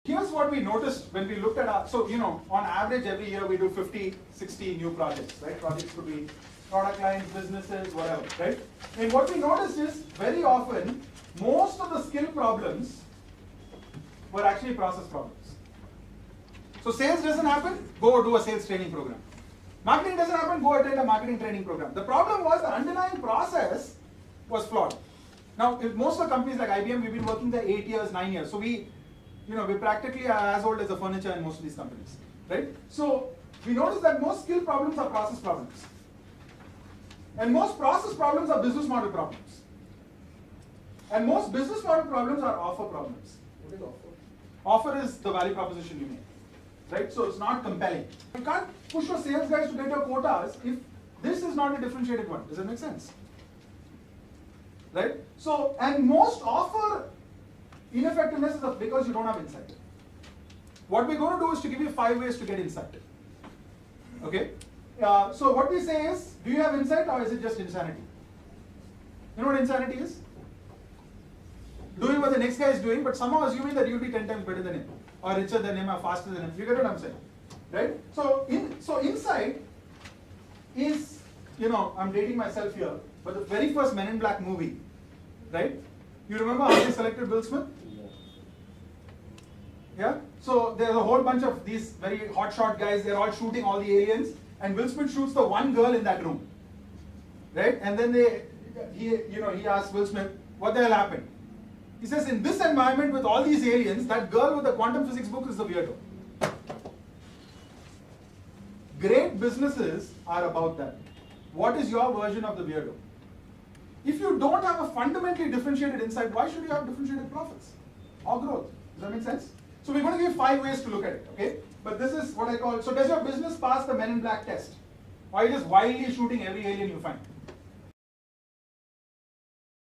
here's what we noticed when we looked at our, so on average every year we do 50, 60 new projects, right? Projects could be product lines, businesses, whatever, right? And what we noticed is very often most of the skill problems were actually process problems. So sales doesn't happen, go do a sales training program. Marketing doesn't happen, go attend a marketing training program. The problem was the underlying process was flawed. Now, if most of the companies like IBM, we've been working there 8 years, 9 years. So we're practically as old as the furniture in most of these companies, right? So we noticed that most skill problems are process problems. And most process problems are business model problems. And most business model problems are offer problems. What is offer? Offer is the value proposition you make, right? So it's not compelling. You can't push your sales guys to get your quotas if this is not a differentiated one. Does that make sense? Right? So, and most offer ineffectiveness is because you don't have insight. What we're going to do is to give you 5 ways to get insight. Okay? So what we say is, do you have insight or is it just insanity? You know what insanity is? Doing what the next guy is doing, but somehow assuming that you'll be 10 times better than him, or richer than him, or faster than him. You get what I'm saying? Right? So insight is, I'm dating myself here, but the very first Men in Black movie, right? You remember how they selected Will Smith? Yeah? So there's a whole bunch of these very hotshot guys, they're all shooting all the aliens, and Will Smith shoots the one girl in that room. Right? And then he asks Will Smith, what the hell happened? He says, in this environment with all these aliens, that girl with the quantum physics book is the weirdo. Great businesses are about that. What is your version of the weirdo? If you don't have a fundamentally differentiated insight, why should you have differentiated profits or growth? Does that make sense? So we're going to give 5 ways to look at it, okay? But this is what I call, so does your business pass the Men in Black test? Or are you just wildly shooting every alien you find?